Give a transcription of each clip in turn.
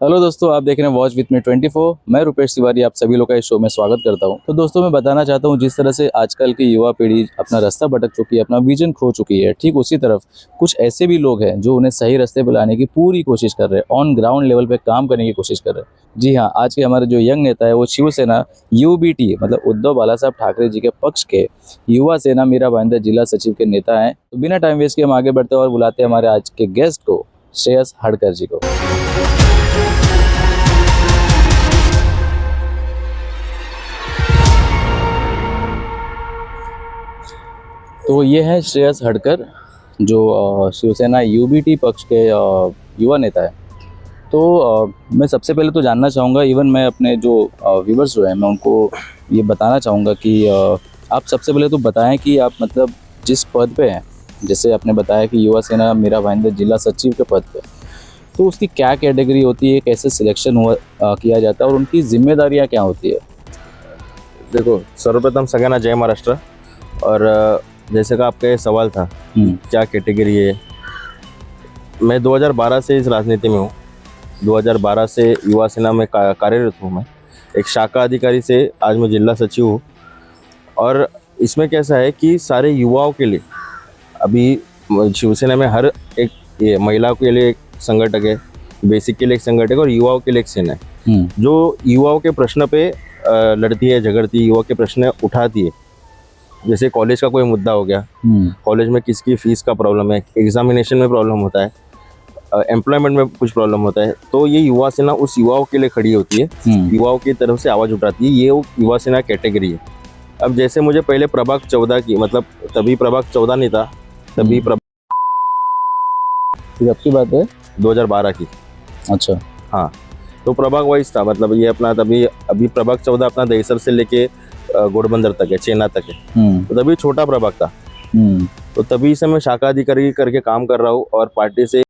Hello दोस्तों, आप देख रहे हैं वॉच विथ मी 24। मैं रुपेश तिवारी आप सभी लोग का इस शो में स्वागत करता हूं। तो दोस्तों, मैं बताना चाहता हूं जिस तरह से आजकल की युवा पीढ़ी अपना रास्ता भटक चुकी है, अपना विजन खो चुकी है, ठीक उसी तरफ कुछ ऐसे भी लोग हैं जो उन्हें सही रास्ते पर लाने की पूरी कोशिश कर रहे हैं, ऑन ग्राउंड लेवल पे काम करने की कोशिश कर रहे हैं। जी हाँ, आज के हमारे जो यंग नेता है वो शिवसेना UBT मतलब उद्धव बाला साहब ठाकरे जी के पक्ष के युवा सेना मीरा भाईंदर जिला सचिव के नेता हैं। तो बिना टाइम वेस्ट किए हम आगे बढ़ते हैं और बुलाते हैं हमारे आज के गेस्ट को, श्रेयस हड़कर जी को। तो ये है श्रेयस हड़कर जो शिवसेना UBT पक्ष के युवा नेता है। तो मैं सबसे पहले तो जानना चाहूँगा, इवन मैं अपने जो व्यूवर्स जो हैं मैं उनको ये बताना चाहूँगा कि आप सबसे पहले तो बताएं कि आप मतलब जिस पद पे हैं, जैसे आपने बताया कि युवा सेना मीरा भाईंदर जिला सचिव के पद पे, तो उसकी क्या कैटेगरी होती है, कैसे सिलेक्शन हुआ किया जाता है और उनकी जिम्मेदारियाँ क्या होती है? देखो, सर्वप्रथम सगळ्यांना जय महाराष्ट्र। और जैसे का आपका ये सवाल था क्या कैटेगरी है, मैं 2012 से इस राजनीति में हूँ। 2012 से युवा सेना में कार्यरत हूँ। मैं एक शाखा अधिकारी से आज मैं जिला सचिव हूँ। और इसमें कैसा है कि सारे युवाओं के लिए अभी शिवसेना में हर एक ये महिलाओं के लिए एक संगठक है, बेसिक के लिए एक संगठक है और युवाओं के लिए एक सेना है जो युवाओं के प्रश्न पे लड़ती है, झगड़ती है, युवा के प्रश्न उठाती है। जैसे कॉलेज का कोई मुद्दा हो गया, कॉलेज में किसकी फीस का प्रॉब्लम है, एग्जामिनेशन में प्रॉब्लम होता है, एम्प्लॉयमेंट में कुछ प्रॉब्लम होता है, तो ये युवा सेना उस युवाओं के लिए खड़ी होती है, युवाओं की तरफ से आवाज़ उठाती है। ये वो युवा सेना कैटेगरी है। अब जैसे मुझे पहले प्रभाग 14 की, मतलब तभी प्रभाग 14 नहीं था, तभी अब की बात है 2012 की। अच्छा, हाँ, तो प्रभाग वाइज था, मतलब ये अपना तभी अभी प्रभाग 14 अपना दहीसर से लेके घोड़बंदर तक है, चेना तक है, तो तभी छोटा प्रभाग था। तो तभी से मैं शाखा अधिकारी करके काम कर रहा हूँ और पार्टी से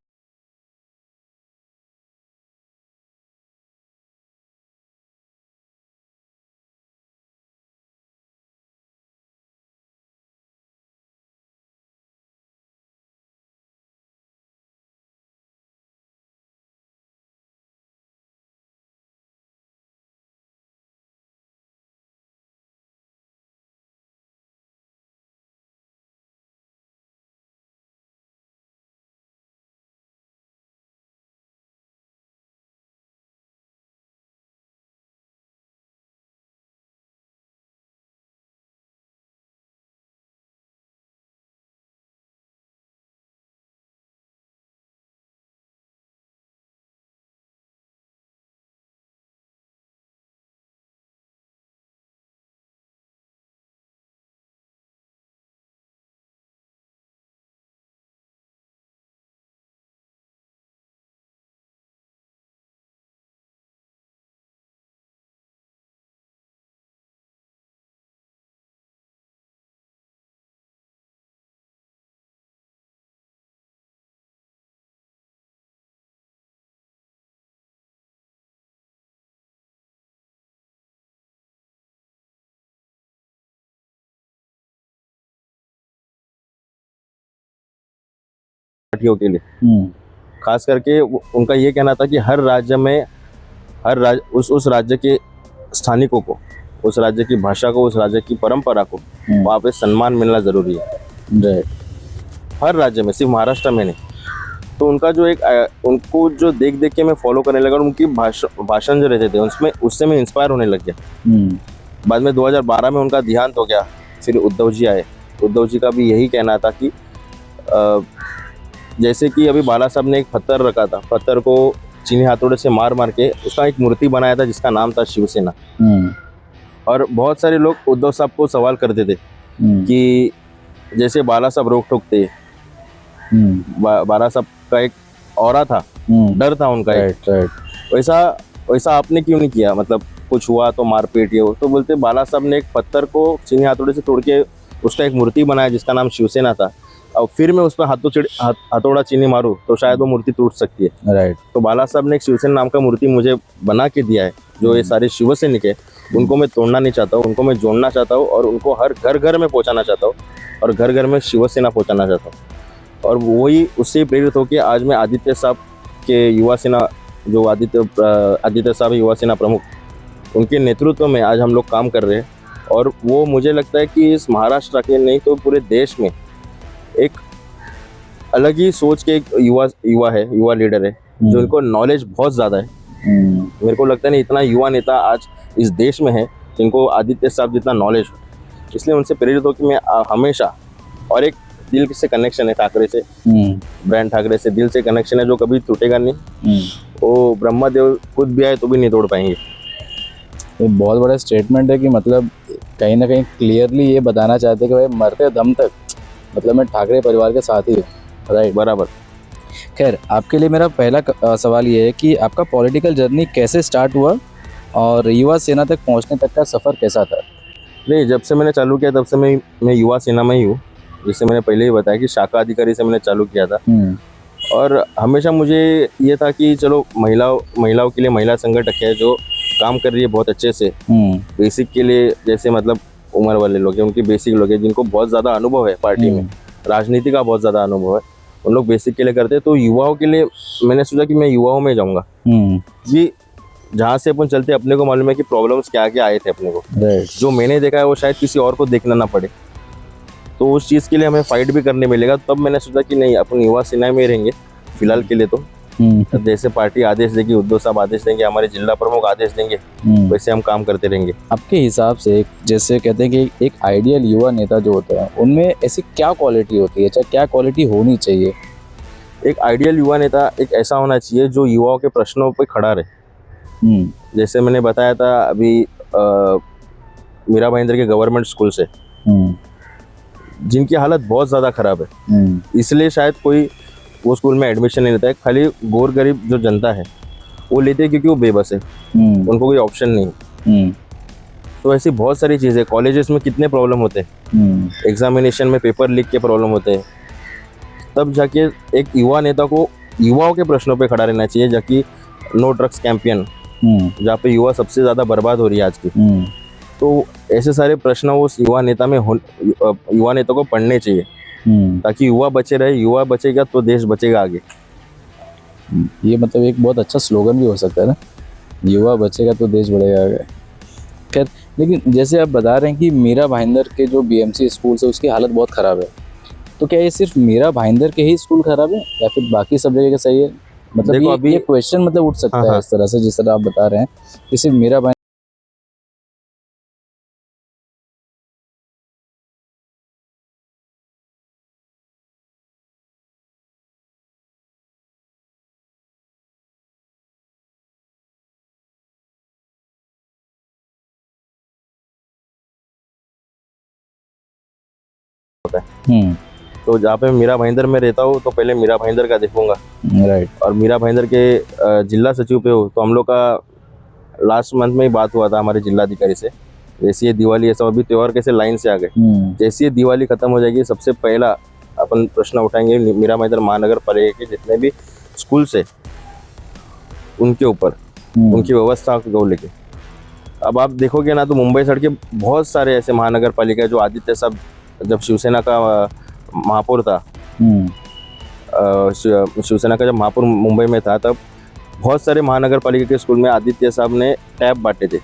पार्टियों के लिए खास करके उनका ये कहना था कि हर राज्य में हर उस राज्य के स्थानिकों को, उस राज्य की भाषा को, उस राज्य की परंपरा को वहाँ पे सम्मान मिलना जरूरी है। हर राज्य में, सिर्फ महाराष्ट्र में नहीं। तो उनका जो एक उनको जो देख देख के मैं फॉलो करने लगा और उनकी भाषण जो रहते थे उससे मैं इंस्पायर होने लग गया। बाद में 2012 में उनका देहांत हो गया, फिर उद्धव जी आए। उद्धव जी का भी यही कहना था कि जैसे कि अभी बाला साहब ने एक पत्थर रखा था, पत्थर को चीनी हाथोड़े से मार मार के उसका एक मूर्ति बनाया था जिसका नाम था शिवसेना। और बहुत सारे लोग उद्धव साहब को सवाल करते थे कि जैसे बाला साहब रोक टोकते, बाला साहब का एक ऑरा था, डर था उनका एक, वैसा आपने क्यों नहीं किया, मतलब कुछ हुआ तो मारपीट ये हो। तो बोलते बाला साहब ने एक पत्थर को चीनी हाथोड़े से तोड़ के उसका एक मूर्ति बनाया जिसका नाम शिवसेना था, और फिर मैं उस पर हथौड़ा चीनी मारूं तो शायद वो मूर्ति टूट सकती है। राइट। तो बाला साहब ने एक शिवसेना नाम का मूर्ति मुझे बना के दिया है, जो ये सारे शिवसैनिक है उनको मैं तोड़ना नहीं चाहता हूँ, उनको मैं जोड़ना चाहता हूँ और उनको हर घर घर में पहुँचाना चाहता हूँ और घर घर में शिवसेना पहुँचाना चाहता हूँ। और वही उससे प्रेरित होकर आज मैं आदित्य साहब के युवा सेना जो आदित्य साहब युवा सेना प्रमुख, उनके नेतृत्व में आज हम लोग काम कर रहे हैं। और वो मुझे लगता है कि इस महाराष्ट्र के नहीं तो पूरे देश में एक अलग ही सोच के एक युवा लीडर है, जो इनको नॉलेज बहुत ज़्यादा है। मेरे को लगता नहीं इतना युवा नेता आज इस देश में है जिनको आदित्य साहब जितना नॉलेज हो। इसलिए उनसे प्रेरित हो कि मैं हमेशा, और एक दिल से कनेक्शन है ठाकरे से, ब्रांड ठाकरे से दिल से कनेक्शन है जो कभी टूटेगा नहीं। वो ब्रह्मा देव खुद भी आए तो भी नहीं तोड़ पाएंगे। ये बहुत बड़ा स्टेटमेंट है कि मतलब कहीं ना कहीं क्लियरली ये बताना चाहते हैं कि भाई मरते दम तक मतलब मैं ठाकरे परिवार के साथ ही हूँ। राइट, बराबर। खैर आपके लिए मेरा पहला सवाल ये है कि आपका पॉलिटिकल जर्नी कैसे स्टार्ट हुआ और युवा सेना तक पहुंचने तक का सफ़र कैसा था? नहीं, जब से मैंने चालू किया तब से मैं युवा सेना में ही हूँ। जैसे मैंने पहले ही बताया कि शाखा अधिकारी से मैंने चालू किया था। और हमेशा मुझे ये था कि चलो महिलाओं के लिए महिला संगठन है जो काम कर रही है बहुत अच्छे से। बेसिक के लिए जैसे मतलब उम्र वाले लोग हैं, उनके बेसिक लोग हैं जिनको बहुत ज़्यादा अनुभव है पार्टी में, राजनीति का बहुत ज़्यादा अनुभव है, उन लोग बेसिक के लिए करते हैं। तो युवाओं के लिए मैंने सोचा कि मैं युवाओं में जाऊँगा कि जहाँ से अपन चलते अपने को मालूम है कि प्रॉब्लम्स क्या क्या आए थे अपने को, जो मैंने देखा है वो शायद किसी और को देखना ना पड़े। तो उस चीज़ के लिए हमें फाइट भी करने मिलेगा। तब मैंने सोचा कि नहीं, अपन युवा सेना में रहेंगे फिलहाल के लिए। तो जैसे पार्टी आदेश देगी, उद्धव साहब आदेश देंगे, हमारे जिला प्रमुख आदेश देंगे, वैसे हम काम करते रहेंगे। आपके हिसाब से जैसे कहते हैं कि एक आइडियल युवा नेता जो होता है उनमें ऐसी क्या क्वालिटी होती है, चाहे क्या क्वालिटी होनी चाहिए? एक आइडियल युवा नेता एक ऐसा होना चाहिए जो युवाओं के प्रश्नों पर खड़ा रहे। जैसे मैंने बताया था अभी मीरा भाईंदर के गवर्नमेंट स्कूल से, जिनकी हालत बहुत ज़्यादा ख़राब है, इसलिए शायद कोई वो स्कूल में एडमिशन नहीं लेता है। खाली गोर गरीब जो जनता है वो लेते हैं क्योंकि वो बेबस है, उनको कोई ऑप्शन नहीं। तो ऐसी बहुत सारी चीज़ें, कॉलेजेस में कितने प्रॉब्लम होते हैं, एग्जामिनेशन में पेपर लीक के प्रॉब्लम होते हैं। तब जाके एक युवा नेता को युवाओं के प्रश्नों पे खड़ा रहना चाहिए, जाकि नो ड्रग्स कैंपेन जहाँ पे युवा सबसे ज़्यादा बर्बाद हो रही है आज की। तो ऐसे सारे प्रश्न उस युवा नेता में युवा नेता को पढ़ने चाहिए, ताकि युवा बचे रहे। युवा बचेगा तो देश बचेगा आगे। ये मतलब एक बहुत अच्छा स्लोगन भी हो सकता है ना, युवा बचेगा तो देश बढ़ेगा आगे। खैर, लेकिन जैसे आप बता रहे हैं कि मीरा भाईंदर के जो बीएमसी स्कूल है उसकी हालत बहुत ख़राब है, तो क्या ये सिर्फ मीरा भाईंदर के ही स्कूल ख़राब है या फिर बाकी सब जगह का सही है? मतलब देखो, ये अभी क्वेश्चन मतलब उठ सकता है इस तरह से, जिस तरह आप बता रहे हैं कि सिर्फ मीरा भाई। तो जहाँ पे मीरा भाईंदर में रहता हूँ तो पहले मीरा भाईंदर का देखूंगा। राइट। और मीरा भाईंदर के जिला सचिव पे हो तो हम लोग का लास्ट मंथ में ही बात हुआ था हमारे जिलाधिकारी से। जैसे ये दिवाली ऐसा अभी त्यौहार कैसे लाइन से आ गए, जैसे ये दिवाली खत्म हो जाएगी सबसे पहला अपन प्रश्न उठाएंगे मीरा भाईंदर महानगर पालिका के जितने भी स्कूल से उनके ऊपर, उनकी व्यवस्था को लेके। अब आप देखोगे ना तो मुंबई साइड के बहुत सारे ऐसे महानगर पालिका जो आदित्य साहब जब शिवसेना का महापौर था, शिवसेना का जब महापौर मुंबई में था, तब बहुत सारे महानगर पालिका के स्कूल में आदित्य साहब ने टैब बांटे थे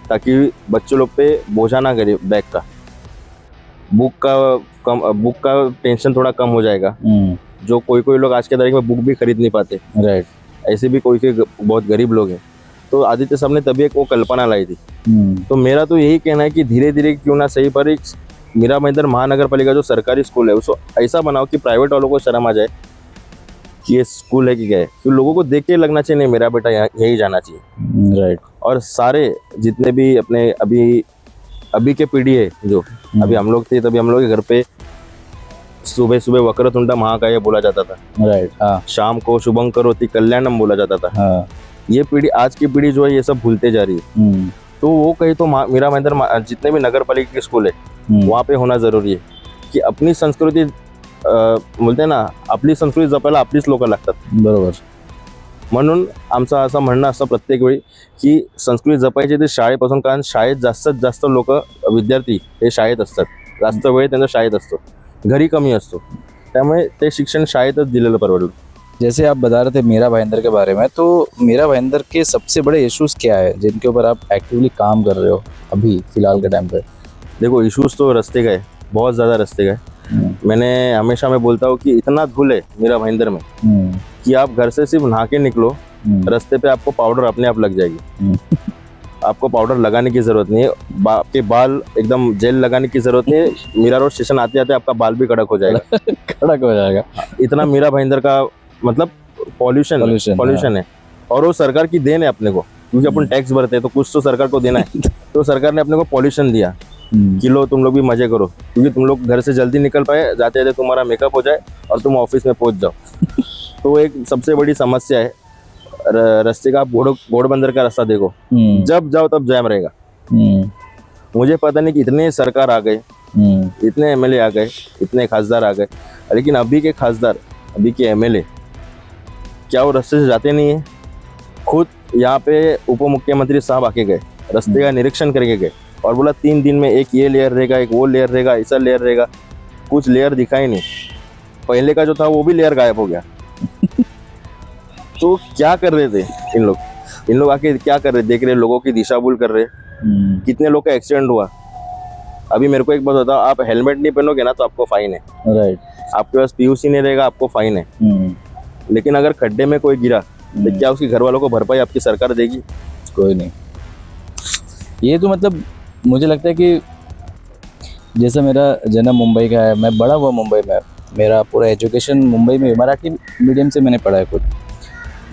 ताकि बच्चों लोग पे बोझा ना करे बैग का, बुक का टेंशन थोड़ा कम हो जाएगा। जो कोई लोग आज के तारीख में बुक भी खरीद नहीं पाते, राइट, ऐसे भी कोई बहुत गरीब लोग हैं। तो आदित्य साहब ने तभी एक वो कल्पना लाई थी। तो मेरा तो यही कहना है कि धीरे धीरे क्यों ना सही पर एक मीरा भाईंदर महानगर पालिका जो सरकारी स्कूल है उसको ऐसा बनाओ कि प्राइवेट वालों को शर्म आ जाए कि ये स्कूल है कि क्या है। फिर लोगों को देख के लगना चाहिए नहीं मेरा बेटा यही जाना चाहिए। राइट। और सारे जितने भी अपने अभी के पीढ़ी है, जो अभी हम लोग थे तभी हम लोग के घर पे सुबह सुबह वक्रतुंडा महाकाय बोला जाता था। राइट। हाँ। शाम को शुभं करोति कल्याणम बोला जाता था। हाँ। ये पीढ़ी, आज की पीढ़ी जो है ये सब भूलते जा रही है। तो वो कहीं तो मीरा भाईंदर जितने भी नगर पालिका के स्कूल है वहाँ पे होना जरुरी है की अपनी संस्कृती बोलते ना, आपली संस्कृती जपायला आपलीच लोक लागतात. बरोबर. म्हणून आमचं असं म्हणणं असतं प्रत्येक वेळी की संस्कृती जपायची ते शाळेपासून, कारण शाळेत जास्तीत जास्त लोक विद्यार्थी हे शाळेत असतात, जास्त वेळ त्यांचा शाळेत असतो, घरी कमी असतो, त्यामुळे ते शिक्षण शाळेतच दिलेलं परवडलं. जैसे आप बता रहे थे मीरा भाईंदर के बारे में, तो मीरा भाईंदर के सबसे बड़े इश्यूज क्या है जिनके ऊपर आप एक्टिवली काम कर रहे हो अभी फिलहाल के टाइम पे? देखो इश्यूज तो रास्ते का है, बहुत ज़्यादा रास्ते का है। मैंने हमेशा मैं बोलता हूँ कि इतना धूल है मेरा भाईंदर में हम्म, कि आप घर से सिर्फ नहा के निकलो, हम्म, रास्ते पे आपको पाउडर अपने आप लग जाएगी। हम्म। आपको पाउडर लगाने की ज़रूरत नहीं है, आपके बाल एकदम जेल लगाने की ज़रूरत नहीं है। मीरा रोड स्टेशन आते आते आपका बाल भी कड़क हो जाएगा। कड़क हो जाएगा। इतना मीरा भाईंदर का मतलब पॉल्यूशन पॉल्यूशन, हाँ। पॉल्यूशन है। और वो सरकार की देन है अपने को, क्योंकि अपन टैक्स भरते हैं तो कुछ तो सरकार को देना है। तो सरकार ने अपने को पॉल्यूशन दिया कि लो तुम लोग भी मजे करो, क्योंकि तुम लोग घर से जल्दी निकल पाए, जाते जाते तुम्हारा मेकअप हो जाए और तुम ऑफिस में पहुंच जाओ। तो एक सबसे बड़ी समस्या है। रास्ते का आप घोड़बंदर का रास्ता देखो, हम्म, जब जाओ तब जैम रहेगा। हम्म, मुझे पता नहीं कि इतने सरकार आ गए, हम्म, इतने एमएलए आ गए, इतने खासदार आ गए, लेकिन अभी के खासदार, अभी के एमएलए क्या वो रास्ते से जाते नहीं है? खुद यहाँ पे उप मुख्यमंत्री साहब आके गए, रास्ते का निरीक्षण करके गए और बोला 3 दिन में एक ये लेयर रहेगा, एक वो लेयर रहेगा, ऐसा लेयर रहेगा। कुछ लेयर दिखा ही नहीं। पहले का जो था वो भी लेयर गायब हो गया। तो क्या कर रहे थे इन लोग आके क्या कर रहे? देख रहे लोगों की दिशा भूल कर रहे। कितने लोग का एक्सीडेंट हुआ। अभी मेरे को एक बात बताओ, आप हेलमेट नहीं पहनोगे ना तो आपको फाइन है। राइट। आपके पास पीयूसी नहीं रहेगा, आपको फाइन है। लेकिन अगर खड्डे में कोई गिरा तो क्या उसकी घर वालों को भरपाई आपकी सरकार देगी? कोई नहीं। ये तो मतलब मुझे लगता है कि जैसे मेरा जन्म मुंबई का है, मैं बड़ा हुआ मुंबई में, मेरा पूरा एजुकेशन मुंबई में, मराठी मीडियम से मैंने पढ़ा है खुद।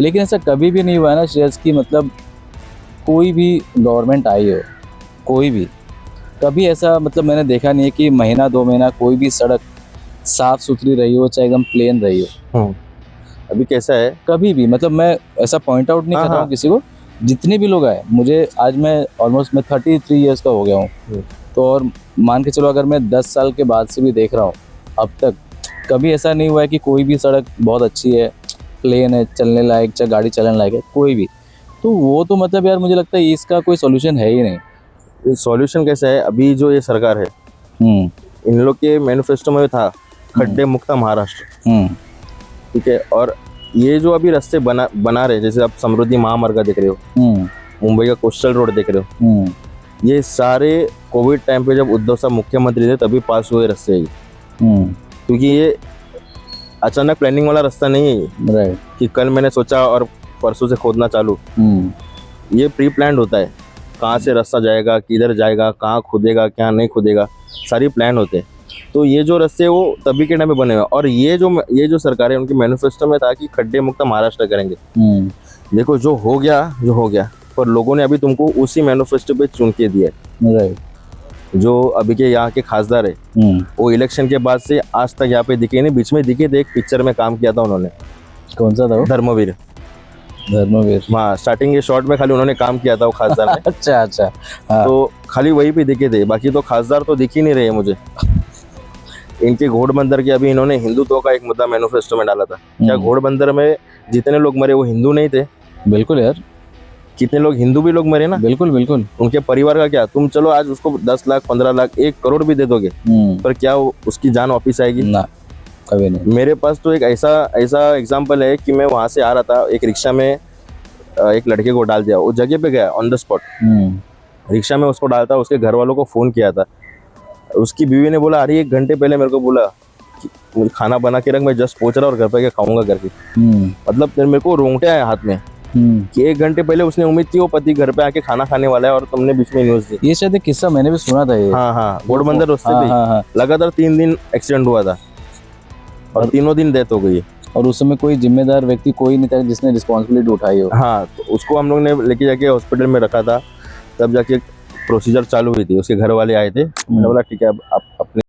लेकिन ऐसा कभी भी नहीं हुआ ना श्रेयस कि मतलब कोई भी गवर्नमेंट आई हो, कोई भी, कभी ऐसा मतलब मैंने देखा नहीं है कि महीना 2 महीना कोई भी सड़क साफ सुथरी रही हो, चाहे एकदम प्लेन रही हो। अभी कैसा है? कभी भी मतलब मैं ऐसा पॉइंट आउट नहीं हाँ कर रहा हाँ। हूँ किसी को। जितने भी लोग आए, मुझे आज मैं ऑलमोस्ट मैं 33 ईयर्स का हो गया हूँ। तो और मान के चलो अगर मैं 10 साल के बाद से भी देख रहा हूँ अब तक, कभी ऐसा नहीं हुआ है कि कोई भी सड़क बहुत अच्छी है, प्लेन है, चलने लायक, चाहे गाड़ी चलने लायक है, कोई भी। तो वो तो मतलब यार मुझे लगता है इसका कोई सोल्यूशन है ही नहीं। सॉल्यूशन कैसा है? अभी जो ये सरकार है, हम्म, इन लोग के मैनिफेस्टो में था खड्डे मुक्त महाराष्ट्र। हम्म, ठीक है। और ये जो अभी रास्ते बना बना रहे, जैसे आप समृद्धि महामार्ग देख रहे हो, हम्म, मुंबई का कोस्टल रोड देख रहे हो, हम्म, ये सारे कोविड टाइम पे जब उद्धव साहब मुख्यमंत्री थे तभी पास हुए रास्ते हैं ये। हम्म, क्योंकि ये अचानक प्लानिंग वाला रास्ता नहीं है ये, राइट। कि कल मैंने सोचा और परसों से खोदना चालू। ये प्री प्लान्ड होता है, कहाँ से रास्ता जाएगा, किधर जाएगा, कहाँ खुदेगा, क्या नहीं खुदेगा, सारी प्लान होते हैं। तो ये जो रास्ते वो तभी के टाइम पे बने हुए हैं। और ये जो सरकार है उनके मैनिफेस्टो में था कि खड्डे मुक्त महाराष्ट्र करेंगे। देखो जो हो गया, पर लोगों ने अभी तुमको उसी मैनिफेस्टो पे चुन के दिया है। राइट। जो अभी के यहाँ के खासदार है, वो इलेक्शन के बाद से आज तक यहाँ पे दिखे नहीं। बीच में दिखे थे, एक पिक्चर में काम किया था उन्होंने, कौन सा था वो? धर्मवीर। धर्मवीर। हाँ, स्टार्टिंग के शॉट में खाली उन्होंने काम किया था वो खासदार ने। अच्छा, अच्छा। हाँ। तो खाली वही पे दिखे थे, बाकी तो खासदार तो दिख ही नहीं रहे मुझे। इनके घोड़बंदर के अभी इन्होंने हिंदुत्व का एक मुद्दा मैनिफेस्टो में डाला था। क्या घोड़बंदर में जितने लोग मरे वो हिंदू नहीं थे? बिल्कुल यार। कितने लोग हिंदू भी लोग मरे ना। बिल्कुल, बिल्कुल। उनके परिवार का क्या? तुम चलो आज उसको 10 लाख, 15 लाख, 1 करोड़ भी दे दोगे, पर क्या उसकी जान वापिस आएगी? ना, कभी नहीं। मेरे पास तो एक ऐसा ऐसा एग्जाम्पल है कि मैं वहाँ से आ रहा था, एक रिक्शा में एक लड़के को डाल दिया, वो जगह पे गया ऑन द स्पॉट। रिक्शा में उसको डालता, उसके घर वालों को फ़ोन किया था। उसकी बीवी ने बोला, अरे 1 घंटे पहले मेरे को बोला कि मुझे खाना बना के रख, मैं जस्ट पहुंच रहा और घर पे के खाऊंगा करके। मतलब फिर मेरे को रोंगटे आए हाथ में कि 1 घंटे पहले उसने उम्मीद थी वो पति घर पे आके खाना खाने वाला है और तुमने बीच में न्यूज़ दी। ये शायद एक किस्सा मैंने भी सुना था ये। हाँ हाँ, घोड़बंदर रास्ते हाँ, पे हाँ, हाँ। लगातार 3 दिन एक्सीडेंट हुआ था और तीनों दिन डेथ हो गई है। और उस समय कोई जिम्मेदार व्यक्ति कोई नहीं था जिसने रिस्पॉन्सिबिलिटी उठाई हो। हाँ, तो उसको हम लोग ने लेके जाके हॉस्पिटल में रखा था, तब जाके प्रोसीजर चालू हुई थी। उसके घर वाले आए थे, मैंने बोला ठीक है अब आप अपने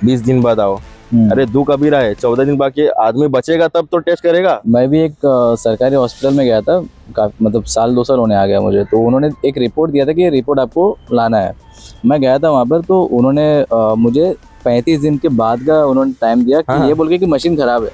20 दिन बाद आओ। अरे दुख अभी रहा है, 14 दिन बाकी है, आदमी बचेगा तब तो टेस्ट करेगा। मैं भी एक सरकारी हॉस्पिटल में गया था, काफी मतलब साल 2 साल होने आ गया मुझे। तो उन्होंने एक रिपोर्ट दिया था कि ये रिपोर्ट आपको लाना है। मैं गया था वहाँ पर, तो उन्होंने मुझे 35 दिन के बाद का उन्होंने टाइम दिया कि हाँ। ये बोल के कि मशीन ख़राब है।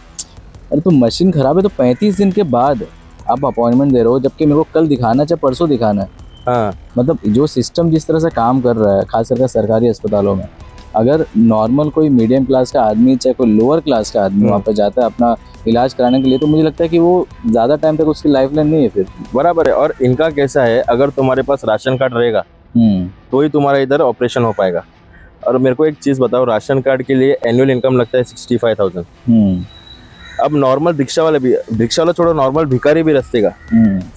अरे तो मशीन ख़राब है तो 35 दिन के बाद आप अपॉइंटमेंट दे रहे हो, जबकि मेरे को कल दिखाना है चाहे परसों दिखाना है। हाँ मतलब जो सिस्टम जिस तरह से काम कर रहा है, खास करके सरकारी अस्पतालों में, अगर नॉर्मल कोई मीडियम क्लास का आदमी चाहे कोई लोअर क्लास का आदमी वहाँ पर जाता है अपना इलाज कराने के लिए, तो मुझे लगता है कि वो ज़्यादा टाइम तक उसकी लाइफ लाइन नहीं है फिर। बराबर है। और इनका कैसा है, अगर तुम्हारे पास राशन कार्ड रहेगा तो ही तुम्हारा इधर ऑपरेशन हो पाएगा। और मेरे को एक चीज़ बताओ, राशन कार्ड के लिए एनुअल इनकम लगता है 65,000। अब नॉर्मल रिक्शा वाला छोड़ो, नॉर्मल भिखारी भी रास्ते का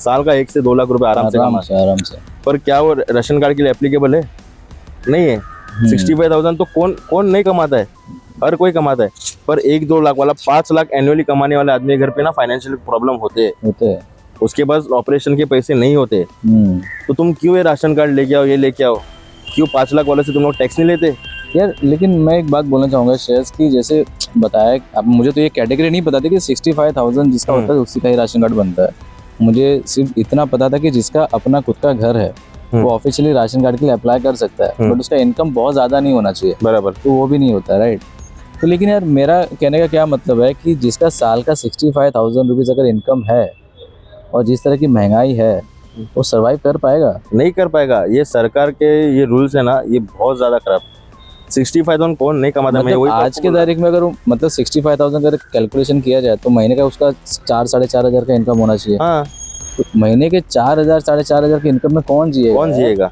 साल का 1 से 2 लाख रुपए आराम से कमा। आराम से। पर क्या वो राशन कार्ड के लिए एप्लीकेबल है? नहीं है। 65,000 तो कौन कौन नहीं कमाता है, हर कोई कमाता है। पर 1-2 लाख वाला 5 लाख एनुअली कमाने वाले आदमी के घर पे ना फाइनेंशियल प्रॉब्लम होते हैं, उसके पास ऑपरेशन के पैसे नहीं होते। तो तुम क्यों ये राशन कार्ड लेके आओ, ये लेके आओ? क्यों 5 लाख वाले से तुम लोग टैक्स नहीं लेते? यार लेकिन मैं एक बात बोलना चाहूँगा श्रेयस, की जैसे बताया, अब मुझे तो ये कैटेगरी नहीं पता थी कि 65,000 जिसका होता है उसी का ही राशन कार्ड बनता है। मुझे सिर्फ इतना पता था कि जिसका अपना खुद का घर है वो ऑफिशियली राशन कार्ड के लिए अप्लाई कर सकता है, बट उसका इनकम बहुत ज़्यादा नहीं होना चाहिए। बराबर। तो वो भी नहीं होता, राइट। तो लेकिन यार मेरा कहने का क्या मतलब है कि जिसका साल का 65,000 रुपीज़ अगर इनकम है और जिस तरह की महंगाई है, वो सर्वाइव कर पाएगा? नहीं कर पाएगा। ये सरकार के ये रूल्स है ना, ये बहुत ज्यादा खराब। 65,000 कौन नहीं कमाता? मैं मतलब वही तो आज आपको के बोल रहा तारीख में अगर मतलब 65,000 अगर कैलकुलेशन किया जाए तो महीने का उसका 4-4,500 का इनकम होना चाहिए। हूँ। हाँ, तो महीने के 4,000-4,500 के इनकम में कौन जिएगा? कौन जिएगा?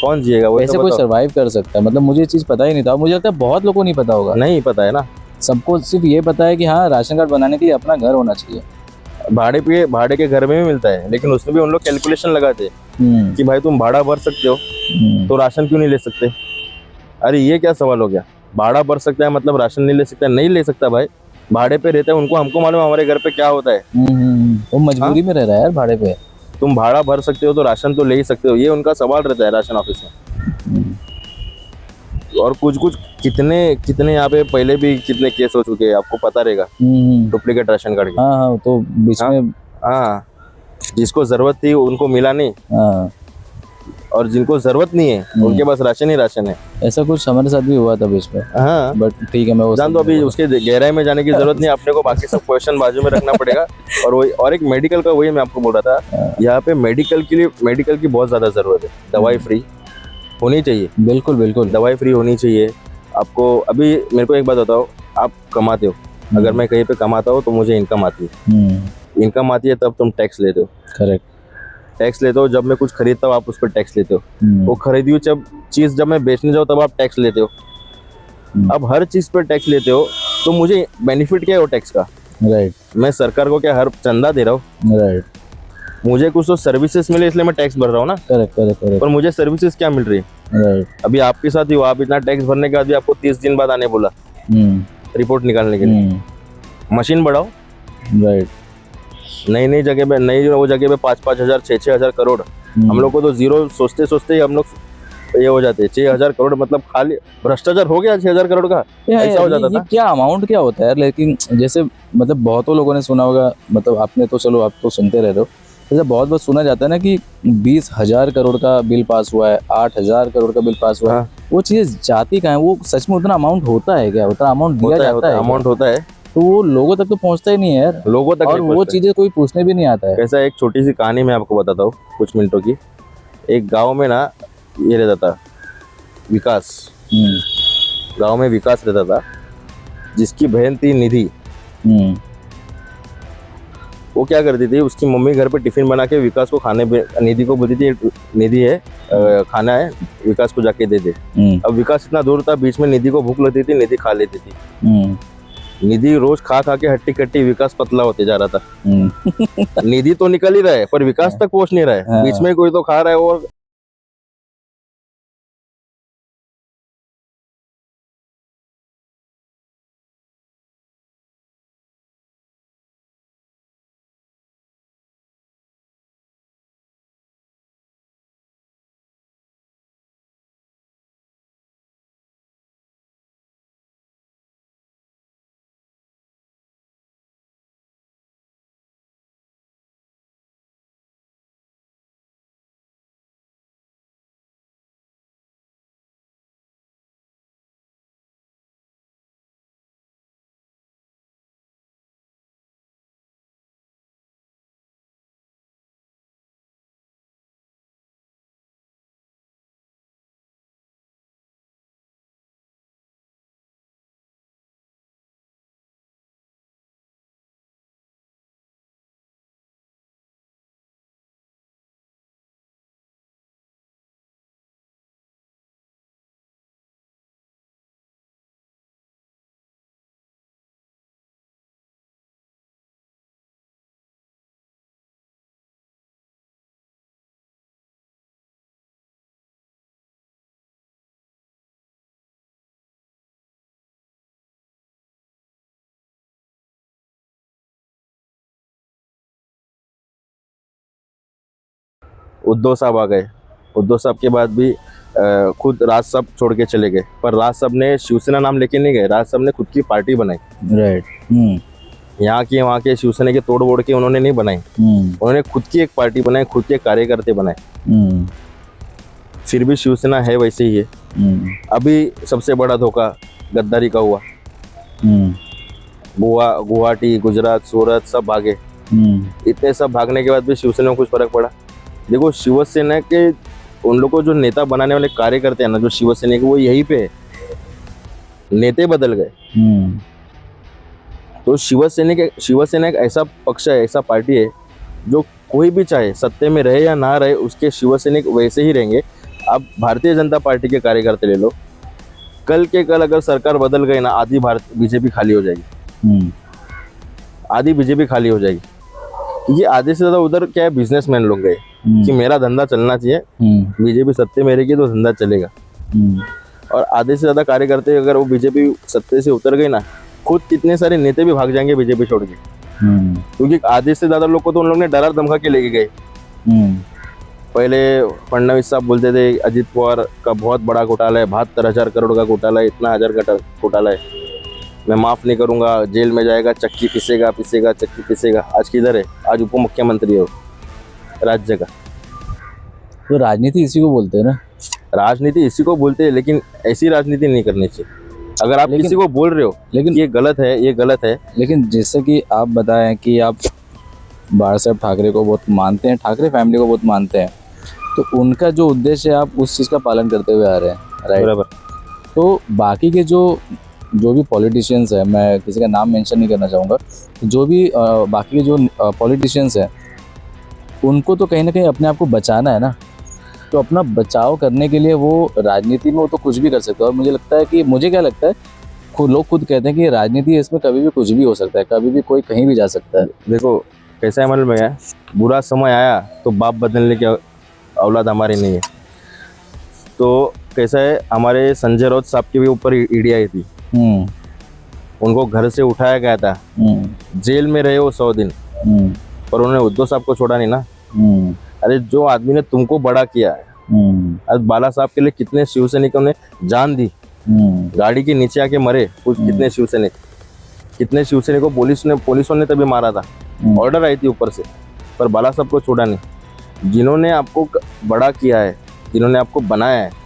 कौन जिएगा? वही कैसे तो कोई बताओ। सर्वाइव कर सकता है? मतलब मुझे ये चीज़ पता ही नहीं था। मुझे लगता है बहुत लोगों को नहीं पता होगा। नहीं पता है ना। सबको सिर्फ ये पता है कि हाँ, राशन कार्ड बनाने के लिए अपना घर होना चाहिए। भाड़े के घर में भी मिलता है, लेकिन उसमें भी उन लोग कैलकुलेशन लगाते हैं कि भाई तुम भाड़ा भर सकते हो तो राशन क्यों नहीं ले सकते? अरे ये क्या सवाल हो गया? भाड़ा भर सकता है मतलब राशन नहीं ले सकता? नहीं ले सकता भाई। भाड़े पे रहता है, उनको हमको मालूम है हमारे घर पे क्या होता है। वो हाँ, मजबूरी में रह रहा है यार भाड़े पे। तुम भाड़ा भर सकते हो तो राशन तो ले ही सकते हो, ये उनका सवाल रहता है राशन ऑफिस में। और कुछ कुछ कितने कितने यहाँ पे पहले भी कितने केस हो चुके हैं, आपको पता रहेगा, डुप्लीकेट राशन कार्ड के। हाँ हाँ, तो बीच हाँ में। हाँ, जिसको जरूरत थी उनको मिला नहीं, हाँ, और जिनको जरूरत नहीं है उनके पास राशन ही राशन है। ऐसा कुछ हमारे साथ भी हुआ था बीच में। हाँ, बट ठीक है, मैं वो जान दो, अभी उसके गहराई में जाने की जरूरत नहीं है अपने को, बाकी सब क्वेश्चन बाजू में रखना पड़ेगा। और वही, और एक मेडिकल का, वही मैं आपको बोल रहा था, यहाँ पे मेडिकल की बहुत ज्यादा जरूरत है। दवाई फ्री होनी चाहिए, बिल्कुल बिल्कुल। दवाई फ्री होनी चाहिए आपको। अभी मेरे को एक बात बताओ, आप कमाते हो, अगर मैं कहीं पे कमाता हूँ तो मुझे इनकम आती है, इनकम आती है तब तुम टैक्स लेते हो। करेक्ट। टैक्स लेते हो जब मैं कुछ खरीदता हूँ, आप उस पर टैक्स लेते हो। वो खरीदी हुई चीज जब मैं बेचने जाऊँ तब आप टैक्स लेते हो। अब हर चीज पर टैक्स लेते हो तो मुझे बेनिफिट क्या है वो टैक्स का? राइट मैं सरकार को क्या हर चंदा दे रहा हूँ? राइट। मुझे कुछ तो सर्विसेज मिले इसलिए मैं टैक्स भर रहा हूँ ना। Correct correct correct. पर मुझे सर्विसेज क्या मिल रही है? राइट। अभी आपके साथ ही हुआ, आप इतना टैक्स भरने के बाद भी आपको 30 दिन बाद आने बोला रिपोर्ट निकालने के लिए। मशीन बढ़ाओ। राइट। नई नई जगह पे, नई वो जगह पे 5-5 हजार 6-6 हजार करोड़। हम लोग को तो जीरो सोचते सोचते ही हम लोग ये हो जाते हैं। 6,000 करोड़ मतलब खाली भ्रष्टाचार हो गया 6,000 करोड़ का, ऐसा हो जाता ये था। क्या अमाउंट क्या होता है यार? लेकिन जैसे मतलब बहुतों लोगों ने सुना होगा, मतलब आपने तो, चलो आप तो सुनते रह रहे हो, जैसे बहुत बहुत सुना जाता है ना कि 20,000 करोड़ का बिल पास हुआ है, 8,000 करोड़ का बिल पास हुआ है। हाँ, वो चीज़ जाती कहाँ है? वो सच में उतना अमाउंट होता है क्या? उतना अमाउंट दिया होता है, जाता है क्या? अमाउंट होता है, तो वो लोगों तक तो पहुंचता ही नहीं है यार। लोगों तक और नहीं वो पहुंचता है। चीज़ें कोई पूछने भी नहीं आता है। कैसा, एक छोटी सी कहानी मैं आपको बताता हूँ कुछ मिनटों की। एक गांव में ना ये रहता था विकास, गांव में विकास रहता था, जिसकी बहन थी निधि। हम्म वो क्या करती थी, उसकी मम्मी घर पे टिफिन बना के विकास को निधि को बोलती थी, निधि है खाना है, विकास को जाके दे दे। अब विकास इतना दूर था, बीच में निधि को भूख लगती थी, निधि खा लेती थी। निधि रोज खा खा के हट्टी कट्टी, विकास पतला होते जा रहा था। निधि तो निकल ही रहा है पर विकास तक पहुंच नहीं रहा है, बीच में कोई तो खा रहा है और उद्धव साहब आ गए। उद्धव साहब के बाद भी खुद राज साहब छोड़ के चले गए, पर राज साहब ने शिवसेना नाम लेके नहीं गए, राज साहब ने खुद की पार्टी बनाई। राइट। यहाँ की वहाँ के शिवसेना के तोड़ वोड़ के उन्होंने नहीं बनाई, उन्होंने खुद की एक पार्टी बनाई, खुद के कार्यकर्ते बनाए। फिर भी शिवसेना है वैसे ही है। अभी सबसे बड़ा धोखा गद्दारी का हुआ। गोवा, गुवाहाटी, गुजरात, सूरत सब भागे। इतने सब भागने के बाद भी शिवसेना को कुछ फर्क पड़ा? देखो, शिवसेना के उन लोगों को जो नेता बनाने वाले कार्यकर्ते हैं ना, जो शिवसेना के, वो यहीं पे है। नेते बदल गए। तो शिवसेना एक ऐसा पक्ष है, ऐसा पार्टी है जो कोई भी चाहे सत्ते में रहे या ना रहे, उसके शिवसैनिक वैसे ही रहेंगे। आप भारतीय जनता पार्टी के कार्यकर्ते ले लो, कल के कल अगर सरकार बदल गई ना, आधी बीजेपी खाली हो जाएगी। आधी बीजेपी खाली हो जाएगी, क्योंकि आधे से ज्यादा उधर क्या है, बिजनेसमैन लोग गए कि मेरा धंधा चलना चाहिए, बीजेपी सत्ते में रहेगी तो धंधा चलेगा। और आधे से ज्यादा कार्यकर्ते अगर वो बीजेपी सत्ते से उतर गई ना, खुद कितने सारे नेता भी भाग जाएंगे बीजेपी छोड़ के, क्योंकि आधे से ज्यादा लोग को तो उन लोग ने डरा धमका के लेके गए। पहले फडणवीस साहब बोलते थे अजित पवार का बहुत बड़ा घोटाला है, 72,000 करोड़ का घोटाला है, इतना हजार का घोटाला है, मैं माफ नहीं करूंगा, जेल में जाएगा, चक्की पिसेगा चक्की पिसेगा। आज किधर है? आज उप मुख्यमंत्री है राज्य का। तो राजनीति इसी को बोलते हैं ना। राजनीति इसी को बोलते हैं, लेकिन ऐसी राजनीति नहीं करनी चाहिए। अगर आप किसी को बोल रहे हो लेकिन ये गलत है, ये गलत है, लेकिन जैसे कि आप बताएं कि आप बाला साहब ठाकरे को बहुत मानते हैं, ठाकरे फैमिली को बहुत मानते हैं, तो उनका जो उद्देश्य है आप उस चीज़ का पालन करते हुए आ रहे हैं, राइट? बराबर। तो बाकी के जो भी पॉलिटिशियंस हैं, मैं किसी का नाम मेंशन नहीं करना चाहूँगा, जो भी बाकी के जो पॉलिटिशियंस हैं, उनको तो कहीं ना कहीं अपने आप को बचाना है ना। तो अपना बचाव करने के लिए वो राजनीति में वो तो कुछ भी कर सकते हैं। और मुझे लगता है कि, मुझे क्या लगता है, लोग खुद कहते हैं कि राजनीति इसमें कभी भी कुछ भी हो सकता है, कभी भी कोई कहीं भी जा सकता है। देखो कैसा है, मतलब में है, बुरा समय आया तो बाप बदलने की औलाद हमारी नहीं है। तो कैसा है, हमारे संजय राउत साहब के भी ऊपर ईडी आई थी, उनको घर से उठाया गया था, जेल में रहे वो 100 दिन, पर उन्होंने उद्धव साहब को छोड़ा नहीं ना। अरे जो आदमी ने तुमको बड़ा किया है, आज बाला साहब के लिए कितने शिवसैनिकों ने जान दी, गाड़ी के नीचे आके मरे कुछ, कितने शिवसैनिक को पुलिसों ने तभी मारा था, ऑर्डर आई थी ऊपर से, पर बाला साहब को छोड़ा नहीं। जिन्होंने आपको बड़ा किया है, जिन्होंने आपको बनाया है,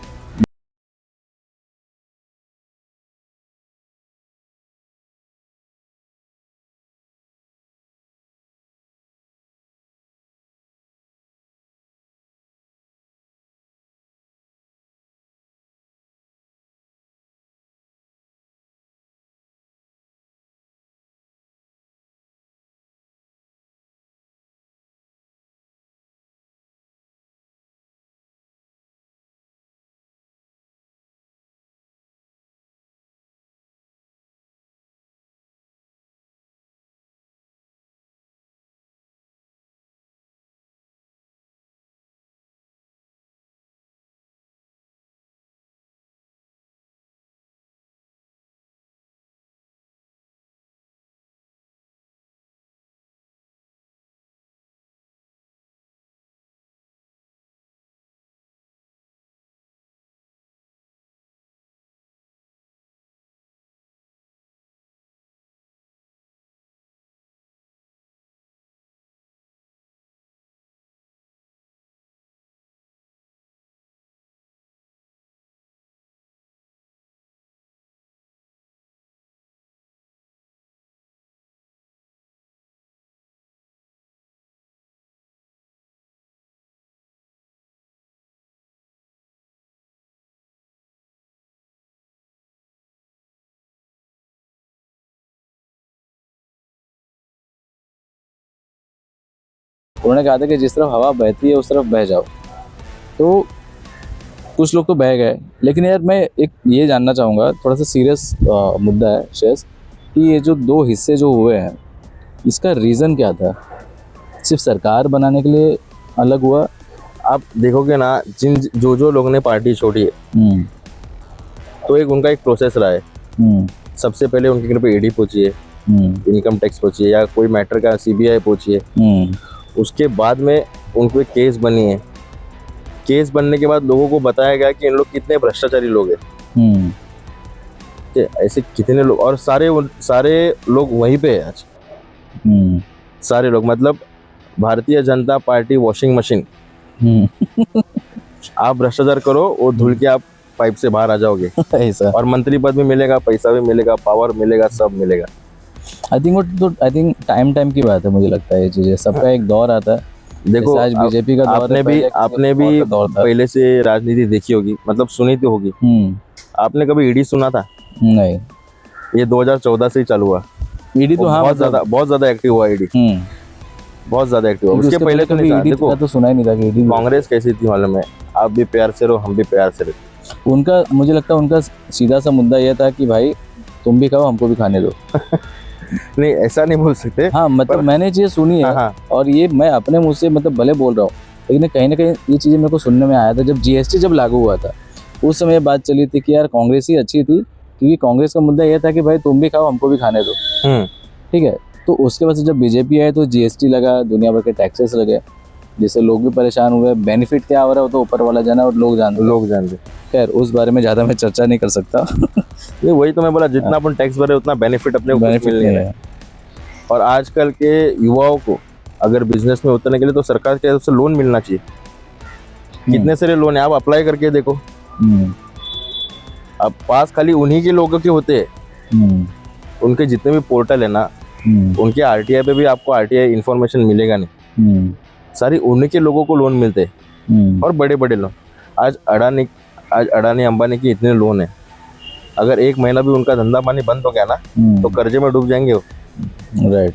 उन्होंने कहा था कि जिस तरफ हवा बहती है उस तरफ बह जाओ। तो कुछ लोग तो बह गए, लेकिन यार मैं एक ये जानना चाहूँगा, थोड़ा सा सीरियस मुद्दा है शेष, कि ये जो 2 हिस्से जो हुए हैं, इसका रीज़न क्या था? सिर्फ सरकार बनाने के लिए अलग हुआ? आप देखोगे ना, जो लोगों ने पार्टी छोड़ी है, तो उनका एक प्रोसेस रहा है। सबसे पहले उनके घर पे ईडी पहुंची है, इनकम टैक्स पहुंची है, या कोई मैटर का सीबीआई पहुंची है, उसके बाद में उनको एक केस बनी है, केस बनने के बाद लोगों को बताया गया कि इन लोग कितने भ्रष्टाचारी लोग हैं। हम्म कि ऐसे कितने लोग, और सारे लोग वहीं पे है आज। हम्म सारे लोग मतलब Bharatiya Janata party washing machine. हम्म आप भ्रष्टाचार करो, वो धुल के आप पाइप से बाहर आ जाओगे। ऐसा और मंत्री पद भी मिलेगा, पैसा भी मिलेगा, पावर मिलेगा, सब मिलेगा। आई थिंक टाइम की बात है, मुझे लगता है ये चीजें सबका एक दौर आता है। देखो जैसे आज बीजेपी का दौर आपने है, भी पहले किसी आपने और भी का दौर था। पहले से राजनीति देखी होगी, मतलब सुनी तो होगी। आपने कभी ईडी सुना था? नहीं, ये 2014 से ही चालू हुआ। ईडी तो वो हाँ बहुत ज्यादा एक्टिव हुआ ईडी, बहुत ज्यादा एक्टिव हुआ। क्योंकि उसके पहले तो कभी नहीं था। ईडी देखो का तो सुना ही नहीं था कि ईडी कांग्रेस कैसी थी मालूम है? आप भी प्यार से रहो, हम भी प्यार से रहो। उनका, मुझे लगता है उनका सीधा सा मुद्दा यह था कि भाई तुम भी खाओ, हमको भी खाने दो। नहीं, ऐसा नहीं बोल सकते। हाँ मतलब मैंने चीजें सुनी है। हाँ। और ये मैं अपने मुंह से मतलब भले बोल रहा हूँ, लेकिन कहीं ना कहीं ये चीजें मेरे को सुनने में आया था जब जीएसटी जब लागू हुआ था। उस समय ये बात चली थी कि यार कांग्रेस ही अच्छी थी, क्योंकि कांग्रेस का मुद्दा यह था कि भाई तुम भी खाओ, हमको भी खाने दो। ठीक है। तो उसके बाद से जब बीजेपी आए तो जीएसटी लगा, दुनिया भर के टैक्सेस लगे, जिससे लोग भी परेशान हुए। बेनिफिट क्या हो रहा है वो तो ऊपर वाला जाना और लोग जानते। खैर उस बारे में ज़्यादा मैं चर्चा नहीं कर सकता। ये वही तो मैं बोला, जितना अपन टैक्स भरे उतना बेनिफिट अपने को बेनिफिट मिलने नहीं है। है। और आजकल के युवाओं को अगर बिजनेस में उतरने के लिए तो सरकार की तरफ से लोन मिलना चाहिए। कितने सारे लोन है, आप अप्लाई करके देखो। अब पास खाली उन्हीं के लोगों के होते हैं। उनके जितने भी पोर्टल है ना, उनके आरटीआई पे भी आपको आरटीआई इंफॉर्मेशन मिलेगा नहीं। सारी उन्हीं के लोगों को लोन मिलते हैं, और बड़े बड़े लोन। आज अडानी अंबानी की इतने लोन है, अगर एक महीना भी उनका धंधा पानी बंद हो गया ना तो कर्जे में डूब जाएंगे वो। राइट।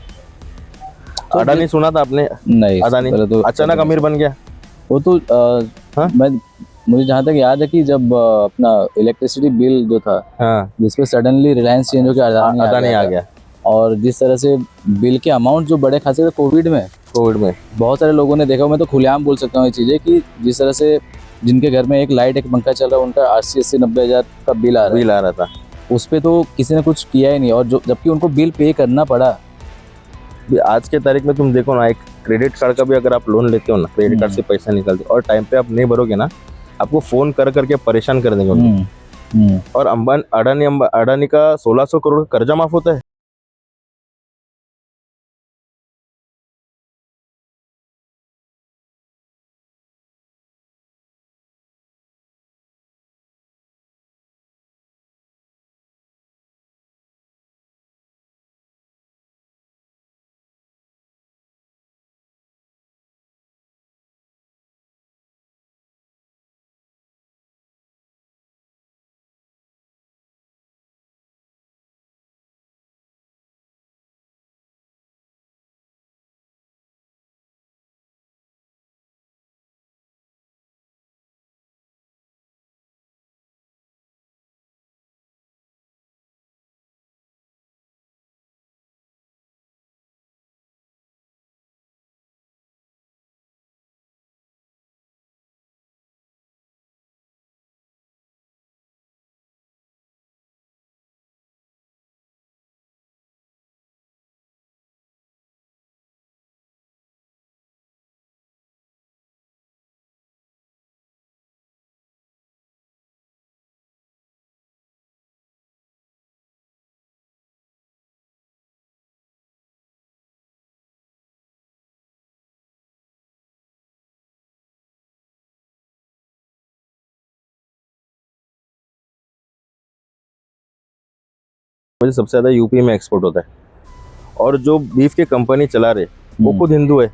अडानी सुना था आपने? नहीं, अडानी पहले तो अचानक अमीर बन गया। वो तो हाँ? मुझे जहाँ तक याद है कि जब अपना इलेक्ट्रिसिटी बिल जो था, हाँ, जिसपे सडनली रिलायंस चेंज होकर अडानी आ गया। और जिस तरह से बिल के अमाउंट जो बड़े खासे थे कोविड में बहुत सारे लोगों ने देखा। मैं तो खुलेआम बोल सकता हूँ ये चीज़ें कि जिस तरह से जिनके घर में एक लाइट एक पंखा चल रहा है, उनका 80-90 हज़ार का बिल आ रहा था। उस पर तो किसी ने कुछ किया ही नहीं, और जो जबकि उनको बिल पे करना पड़ा। आज के तारीख में तुम देखो ना, एक क्रेडिट कार्ड का भी अगर आप लोन लेते हो ना, क्रेडिट कार्ड से पैसा निकालते और टाइम पे आप नहीं भरोगे ना, आपको फोन कर करके परेशान कर देंगे उनको। और अडानी का 1600 करोड़ का कर्जा माफ होता है। मुझे सबसे ज्यादा यूपी में एक्सपोर्ट होता है, और जो बीफ की कंपनी चला रहे वो खुद हिंदू है।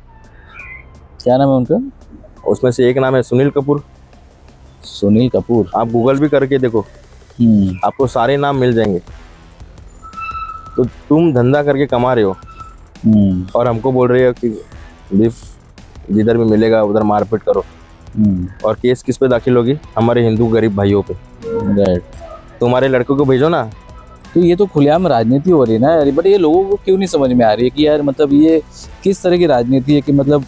क्या नाम है उनका? उसमें से एक नाम है सुनील कपूर। सुनील कपूर। आप गूगल भी करके देखो, आपको सारे नाम मिल जाएंगे। तो तुम धंधा करके कमा रहे हो और हमको बोल रहे हो कि बीफ जिधर भी मिलेगा उधर मारपीट करो। और केस किस पे दाखिल होगी? हमारे हिंदू गरीब भाइयों पे। राइट। तुम्हारे लड़कों को भेजो ना। तो ये तो खुलेआम राजनीति हो रही है ना यार, बट ये लोगों को क्यों नहीं समझ में आ रही है कि यार मतलब ये किस तरह की राजनीति है कि मतलब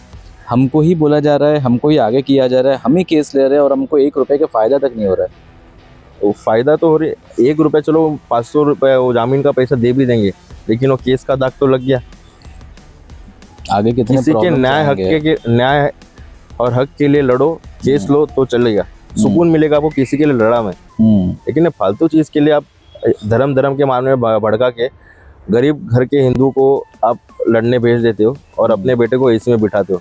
हमको ही बोला जा रहा है, हमको ही आगे किया जा रहा है, हम ही केस ले रहे हैं और हमको 1 रुपए का फायदा तक नहीं हो रहा है। वो फायदा तो हो रही है, 1 रुपये चलो 500 रुपये वो जामीन का पैसा दे भी देंगे, लेकिन वो केस का दाग तो लग गया। आगे कितने किसी के problems न्याय आएंगे। न्याय और हक के लिए लड़ो, चेस लो तो चलेगा, सुकून मिलेगा आपको, किसी के लिए लड़ा मैं। लेकिन ये फालतू चीज के लिए आप धर्म धर्म के मामले में भड़का के गरीब घर के हिंदू को आप लड़ने भेज देते हो और अपने बेटे को एसी में बिठाते हो।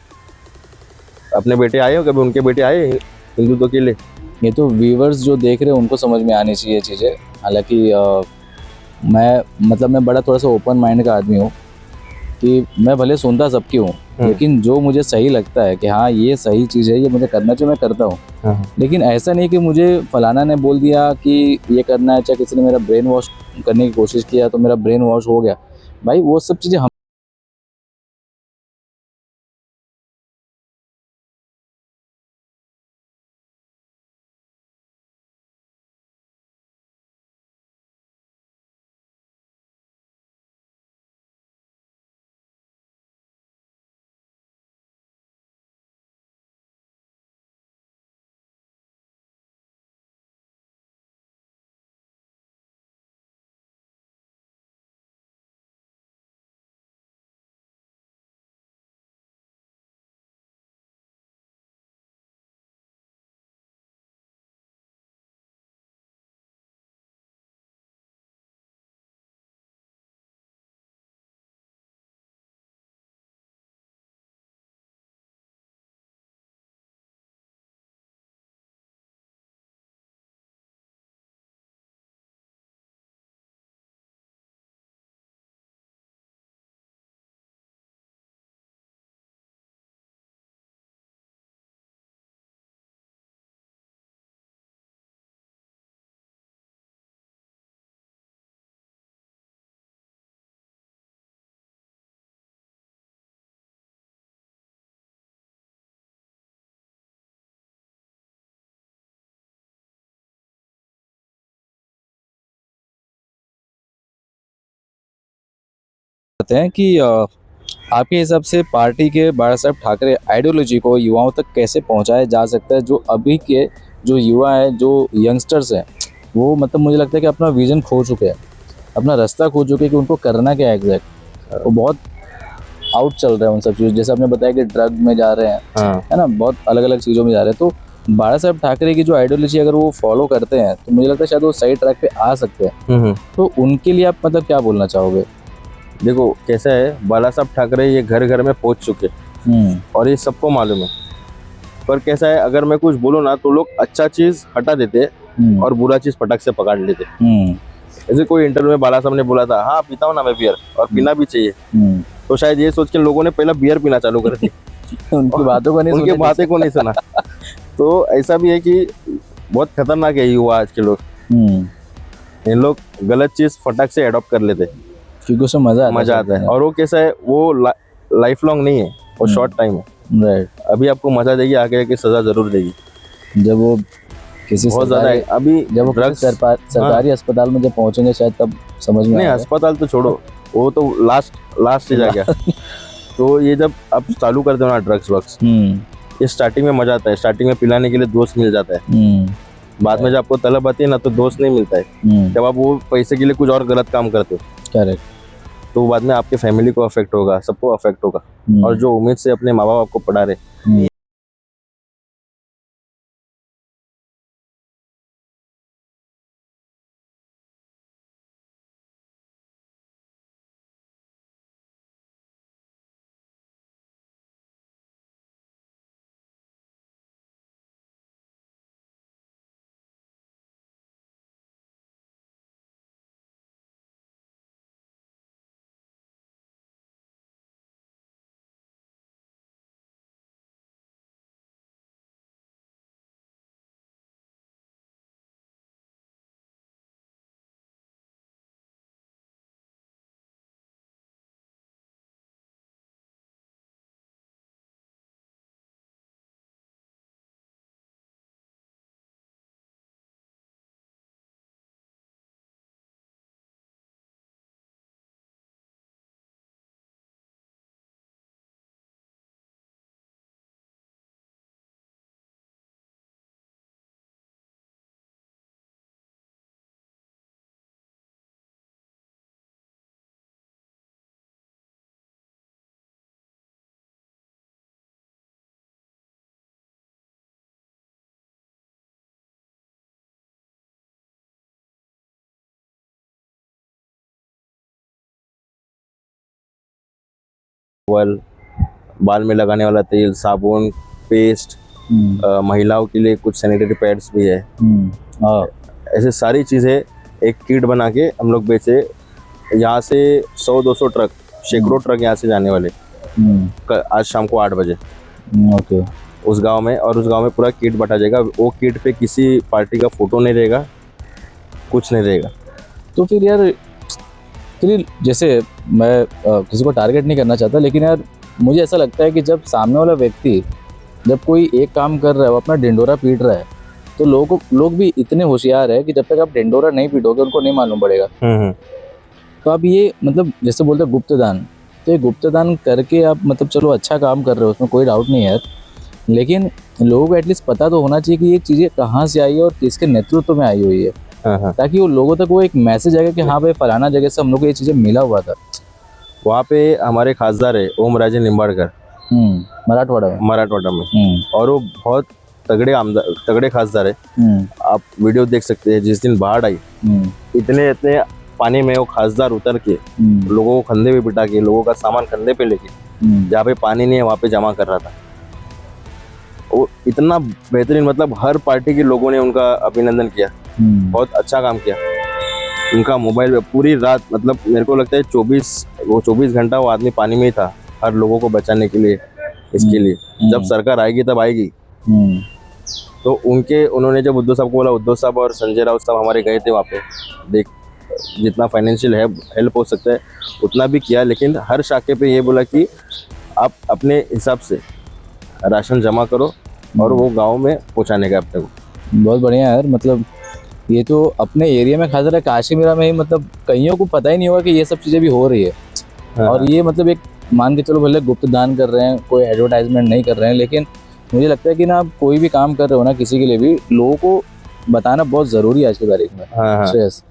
अपने बेटे आए हो कभी, उनके बेटे आए हिंदुत्व के लिए? ये तो व्यूवर्स जो देख रहे हैं उनको समझ में आनी चाहिए चीज़ें। हालांकि मैं बड़ा थोड़ा सा ओपन माइंड का आदमी हूँ कि मैं भले सुनता सबकी हूँ, लेकिन जो मुझे सही लगता है कि हाँ ये सही चीज़ है, ये मुझे करना चाहिए, मैं करता हूँ। लेकिन ऐसा नहीं कि मुझे फलाना ने बोल दिया कि ये करना है, चाहे किसी ने मेरा ब्रेन वॉश करने की कोशिश किया तो मेरा ब्रेन वॉश हो गया। भाई वो सब चीज़ें हम कहते हैं कि आपके हिसाब से पार्टी के बाला साहब ठाकरे आइडियोलॉजी को युवाओं तक कैसे पहुंचाया जा सकता है? जो अभी के जो युवा है, जो यंगस्टर्स हैं, वो मतलब मुझे लगता है कि अपना विजन खो चुके हैं, अपना रास्ता खो चुके हैं कि उनको करना क्या है एग्जैक्ट। वो बहुत आउट चल रहा है उन सब चीज़ों, जैसे आपने बताया कि ड्रग में जा रहे हैं, है ना, बहुत अलग अलग चीज़ों में जा रहे हैं। तो बाला साहब ठाकरे की जो आइडियोलॉजी अगर वो फॉलो करते हैं तो मुझे लगता है शायद वो सही ट्रैक पे आ सकते हैं। तो उनके लिए आप मतलब क्या बोलना चाहोगे? देखो कैसा है, बाला साहब ठाकरे ये घर घर में पहुंच चुके और ये सबको मालूम है। पर कैसा है, अगर मैं कुछ बोलूँ ना तो लोग अच्छा चीज हटा देते और बुरा चीज फटक से पकड़ लेते। जैसे कोई इंटरव्यू में बाला साहब ने बोला था, हाँ पीता हूँ ना मैं बियर, और पीना भी चाहिए। तो शायद ये सोच के लोगों ने पहला बियर पीना चालू कर दी। उनकी बातों को नहीं उनकी सुने। बातें को नहीं सुना। तो ऐसा भी है कि बहुत खतरनाक है युवा आज के लोग। इन लोग गलत चीज फटक से अडॉप्ट कर लेते, क्योंकि उसमें मजा आता है। और वो कैसा है, वो लाइफ लॉन्ग नहीं है, वो शॉर्ट टाइम है। राइट। अभी आपको मजा देगी, आगे की सजा जरूर देगी। जब वो किसी बहुत ज्यादा है सरकारी अभी जब वो किसी ड्रग्स। सरकारी अस्पताल में जब पहुंचेंगे शायद तब समझ में नहीं, आएगा। अस्पताल तो छोड़ो, वो तो लास्ट स्टेज आ गया। तो ये जब आप चालू करते हो ना ड्रग्स वग्स, ये स्टार्टिंग में मजा आता है, स्टार्टिंग में पिलाने के लिए दोस्त मिल जाता है। बाद में जब आपको तलब आती है ना तो दोस्त नहीं मिलता है। जब आप वो पैसे के लिए कुछ और गलत काम करते हो, करेक्ट। तो बाद में आपके फैमिली को अफेक्ट होगा, सबको अफेक्ट होगा। और जो उम्मीद से अपने माँ बाप आपको पढ़ा रहे, टॉवल, बाल में लगाने वाला तेल, साबुन, पेस्ट, महिलाओं के लिए कुछ सैनिटरी पैड्स भी है। हाँ। ऐसे सारी चीज़ें एक किट बना के हम लोग बेचे। यहाँ से 100-200 ट्रक, सैकड़ों ट्रक यहाँ से जाने वाले आज शाम को 8 बजे ओके। उस गांव में, और उस गांव में पूरा किट बटा जाएगा। वो किट पे किसी पार्टी का फोटो नहीं रहेगा, कुछ नहीं रहेगा। तो फिर यार, फिर जैसे मैं किसी को टारगेट नहीं करना चाहता, लेकिन यार मुझे ऐसा लगता है कि जब सामने वाला व्यक्ति जब कोई एक काम कर रहा है, वो अपना ढिंडोरा पीट रहा है, तो लोग भी इतने होशियार है कि जब तक आप ढिंडोरा नहीं पीटोगे उनको नहीं मालूम पड़ेगा। तो आप ये मतलब जैसे बोलते हैं गुप्त दान, तो ये गुप्त दान करके आप मतलब चलो अच्छा काम कर रहे हो, उसमें कोई डाउट नहीं है यार, लेकिन लोगों को एटलीस्ट पता तो होना चाहिए कि ये चीज़ें कहाँ से आई है और किसके नेतृत्व में आई हुई है, ताकि वो लोगों तक वो एक मैसेज आएगा कि हाँ भाई फलाना जगह से हम लोग को ये चीज़ें मिला हुआ था। वहाँ पे हमारे खासदार है ओम राजे निम्बाड़कर, मराठवाड़ा में, और वो बहुत तगड़े खासदार है। आप वीडियो देख सकते हैं, जिस दिन बाढ़ आई इतने पानी में वो खासदार उतर के लोगों को कंधे पे बिठा के, लोगों का सामान कंधे पे लेके, जहाँ पे पानी नहीं है वहाँ पे जमा कर रहा था। वो इतना बेहतरीन, मतलब हर पार्टी के लोगों ने उनका अभिनंदन किया, बहुत अच्छा काम किया। उनका मोबाइल पे पूरी रात, मतलब मेरे को लगता है 24 घंटा वो आदमी पानी में ही था, हर लोगों को बचाने के लिए, इसके लिए। जब सरकार आएगी तब आएगी। तो उन्होंने जब उद्धव साहब को बोला, उद्धव साहब और संजय राउत साहब हमारे गए थे वहाँ पे, जितना फाइनेंशियल हेल्प हो सकता है उतना भी किया, लेकिन हर शाखे पे ये बोला कि आप अपने हिसाब से राशन जमा करो और वो गांव में पहुंचाने का अपने को। बहुत बढ़िया यार, मतलब ये तो अपने एरिया में खास कर काशीमीरा में ही, मतलब कईयों को पता ही नहीं होगा कि ये सब चीज़ें भी हो रही है। हाँ। और ये मतलब एक मान के चलो भले गुप्त दान कर रहे हैं, कोई एडवर्टाइजमेंट नहीं कर रहे हैं, लेकिन मुझे लगता है कि ना आप कोई भी काम कर रहे हो ना किसी के लिए भी, लोगों को बताना बहुत ज़रूरी है आज की तारीख में। हाँ। श्रेयस,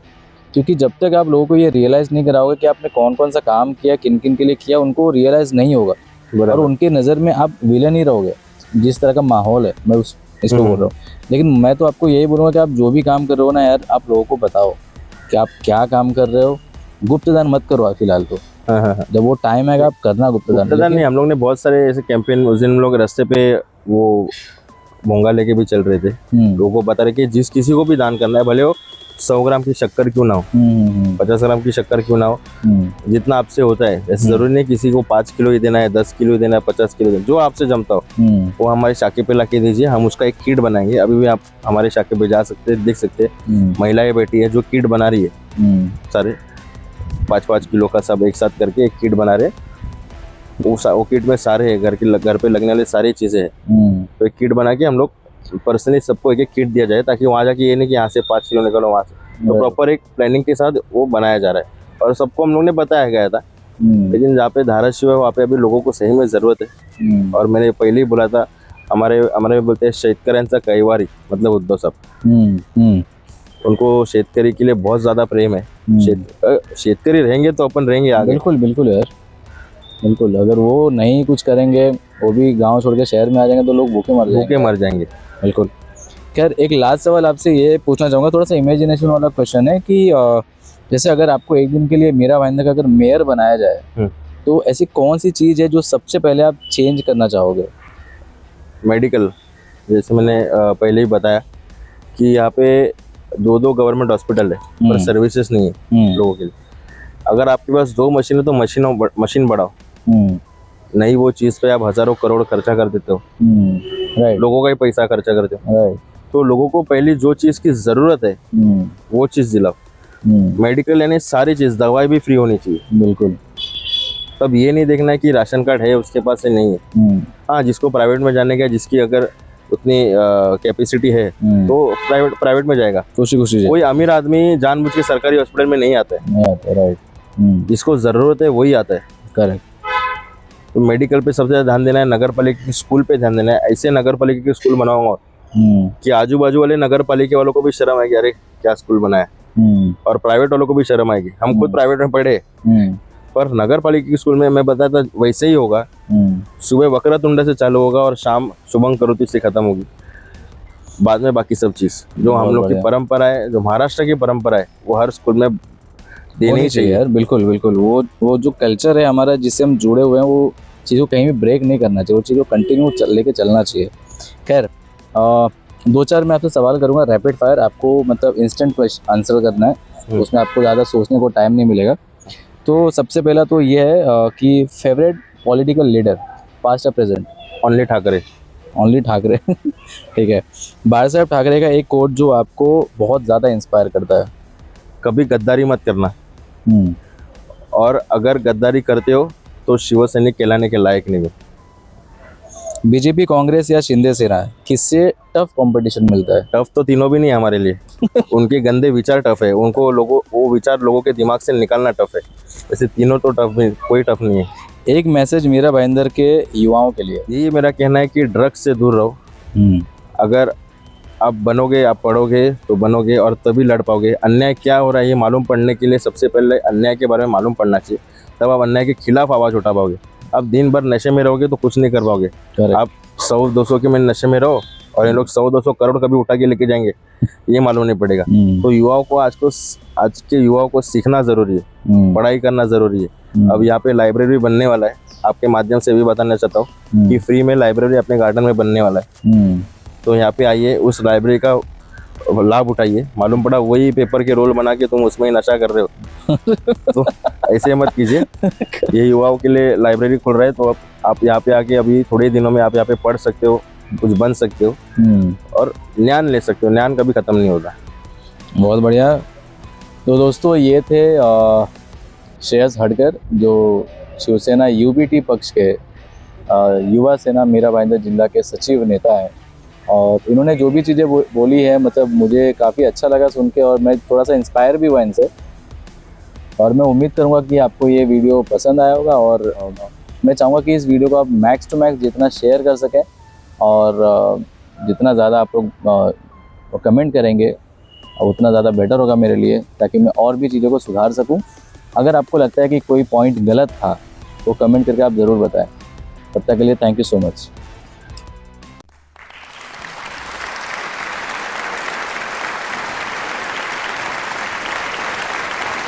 क्योंकि जब तक आप लोगों को ये रियलाइज़ नहीं कराओगे कि आपने कौन कौन सा काम किया, किन किन के लिए किया, उनको रियलाइज़ नहीं होगा, और उनके नज़र में आप विलन ही रहोगे। जिस तरह का माहौल है, मैं इसको बोल रहा हूँ। लेकिन मैं तो आपको यही बोलूँगा कि आप जो भी काम कर रहे हो ना यार, आप लोगों को बताओ कि आप क्या काम कर रहे हो। गुप्त दान मत करो फिलहाल तो। जब वो टाइम आएगा आप करना गुप्त दान। नहीं, हम लोग ने बहुत सारे ऐसे कैंपेन, उस दिन हम लोग रास्ते पे वो भोंगा लेके भी चल रहे थे, लोगों को बता रहे कि जिस किसी को भी दान करना है, भले वो 100 ग्राम की शक्कर क्यों ना हो, 50 ग्राम की शक्कर क्यों ना हो, जितना आपसे होता है। ऐसे जरूरी नहीं किसी को 5 किलो ही देना है, 10 किलो ही देना है, 50 किलो देना, जो आपसे जमता हो वो हमारे शाखे पे लाके दीजिए। हम उसका एक किट बनाएंगे। अभी भी आप हमारे शाखे पे जा सकते हैं, देख सकते हैं महिलाएं बैठी है जो किट बना रही है, सारे 5-5 किलो का सब एक साथ करके एक किट बना रहे। वो किट में सारे घर पे लगने वाले सारी चीजें हैं। तो एक किट बना के हम लोग पर्सनली सबको एक किट दिया जाए, ताकि वहाँ जाके ये नहीं कि यहाँ से 5 किलो निकलो वहाँ से। तो प्रॉपर एक प्लानिंग के साथ वो बनाया जा रहा है, और सबको हम लोग ने बताया गया था। लेकिन जहाँ पे धाराशिव है वहाँ पे अभी लोगों को सही में जरूरत है। और मैंने पहले ही बोला था, हमारे बोलते हैं शेतकऱ्यांचा कैवारी, मतलब उद्धव साहब, उनको शेतकरी के लिए बहुत ज्यादा प्रेम है। शेतकरी रहेंगे तो अपन रहेंगे आगे। बिल्कुल बिल्कुल यार, बिल्कुल। अगर वो नहीं कुछ करेंगे, वो भी गांव छोड़ के शहर में आ जाएंगे, तो लोग भूखे मर जाएंगे। बिल्कुल। खैर, एक लास्ट सवाल आपसे ये पूछना चाहूँगा, थोड़ा सा इमेजिनेशन वाला क्वेश्चन है कि जैसे अगर आपको एक दिन के लिए मीरा भाईंदर का अगर मेयर बनाया जाए, तो ऐसी कौन सी चीज़ है जो सबसे पहले आप चेंज करना चाहोगे? मेडिकल, जैसे मैंने पहले ही बताया कि यहाँ पे 2 गवर्नमेंट हॉस्पिटल है, पर सर्विसेज नहीं है लोगों के लिए। अगर आपके पास 2 मशीन है तो मशीन बढ़ाओ। नहीं वो चीज़ पे आप हजारों करोड़ खर्चा कर देते हो, लोगों का ही पैसा खर्चा करते हो। तो लोगों को पहली जो चीज़ की ज़रूरत है वो चीज़ दिलाओ। मेडिकल यानी सारी चीज़, दवाई भी फ्री होनी चाहिए। बिल्कुल। तब ये नहीं देखना है कि राशन कार्ड है उसके पास से नहीं है। हाँ, जिसको प्राइवेट में जाने का, जिसकी अगर उतनी कैपेसिटी है तो प्राइवेट में जाएगा, खुशी। कोई अमीर आदमी जानबूझ के सरकारी हॉस्पिटल में नहीं आता है। राइट। जिसको ज़रूरत है वही आता है। करेक्ट। तो मेडिकल पे सबसे ज़्यादा ध्यान देना है, नगर पालिका की स्कूल पे ध्यान देना है। ऐसे नगर पालिका के स्कूल बनाऊंगा कि आजू बाजू वाले नगर पालिका वालों को भी शर्म आएगी, अरे क्या स्कूल बनाया। और प्राइवेट वालों को भी शर्म आएगी। हम खुद प्राइवेट में पढ़े, पर नगर पालिका के स्कूल में मैं बताता वैसे ही होगा। सुबह वक्रतुंड से चालू होगा और शाम शुभं करोति से खत्म होगी। बाद में बाकी सब चीज़ जो हम लोग की परंपरा है, जो महाराष्ट्र की परंपरा है, वो हर स्कूल में देनी चाहिए यार। बिल्कुल। वो जो कल्चर है हमारा, जिससे हम जुड़े हुए हैं, वो चीज़ को कहीं भी ब्रेक नहीं करना चाहिए, वो चीज़ को कंटिन्यू लेके चलना चाहिए। खैर, 2-4 मैं आपसे सवाल करूँगा रैपिड फायर, आपको मतलब इंस्टेंट आंसर करना है, उसमें आपको ज़्यादा सोचने को टाइम नहीं मिलेगा। तो सबसे पहला तो ये है कि फेवरेट पॉलिटिकल लीडर, पास्ट या present? Only Thackeray. Only Thackeray. ठीक है। बाला साहब ठाकरे का एक कोट जो आपको बहुत ज़्यादा इंस्पायर करता है? कभी गद्दारी मत करना, हम्म, और अगर गद्दारी करते हो तो शिवसैनिक कहलाने के लायक नहीं हो। बीजेपी, कांग्रेस या शिंदे सेना, किससे टफ कंपटीशन मिलता है? टफ तो तीनों भी नहीं है हमारे लिए। उनके गंदे विचार टफ है, उनको वो विचार लोगों के दिमाग से निकालना टफ है। वैसे तीनों तो टफ नहीं, कोई टफ नहीं है। एक मैसेज मीरा भाईंदर के युवाओं के लिए? यही मेरा कहना है कि ड्रग्स से दूर रहो। हम्म, अगर आप बनोगे, आप पढ़ोगे तो बनोगे, और तभी लड़ पाओगे। अन्याय क्या हो रहा है ये मालूम पड़ने के लिए सबसे पहले अन्याय के बारे में मालूम पड़ना चाहिए, तब आप अन्याय के खिलाफ आवाज़ उठा पाओगे। आप दिन भर नशे में रहोगे तो कुछ नहीं कर पाओगे। correct। आप 100-200 के में नशे में रहो और ये लोग 100-200 करोड़ कभी उठा के लेके जाएंगे, ये मालूम नहीं पड़ेगा। तो युवाओं को आज के युवाओं को सीखना ज़रूरी है, पढ़ाई करना ज़रूरी है। अब यहाँ पे लाइब्रेरी बनने वाला है, आपके माध्यम से भी बताना चाहता हूँ कि फ्री में लाइब्रेरी अपने गार्डन में बनने वाला है। तो यहाँ पे आइए, उस लाइब्रेरी का लाभ उठाइए। मालूम पड़ा वही पेपर के रोल बना के तुम उसमें ही नशा कर रहे हो। तो ऐसे मत कीजिए। ये युवाओं के लिए लाइब्रेरी खुल रहा है, तो आप यहाँ पे आके अभी थोड़े ही दिनों में आप यहाँ पे पढ़ सकते हो, कुछ बन सकते हो और ज्ञान ले सकते हो। ज्ञान कभी ख़त्म नहीं होता। बहुत बढ़िया। तो दोस्तों, ये थे श्रेयस हडकर, जो शिवसेना यूबीटी पक्ष के युवा सेना मीरा भाईंदर जिला के सचिव नेता हैं, और इन्होंने जो भी चीज़ें बोली है, मतलब मुझे काफ़ी अच्छा लगा सुन के, और मैं थोड़ा सा इंस्पायर भी हुआ इनसे। और मैं उम्मीद करूँगा कि आपको ये वीडियो पसंद आया होगा, और मैं चाहूँगा कि इस वीडियो को आप मैक्स टू मैक्स जितना शेयर कर सकें, और जितना ज़्यादा आप लोग कमेंट करेंगे उतना ज़्यादा बेटर होगा मेरे लिए, ताकि मैं और भी चीज़ों को सुधार सकूँ। अगर आपको लगता है कि कोई पॉइंट गलत था तो कमेंट करके आप ज़रूर बताएं। तब तक के लिए थैंक यू सो मच।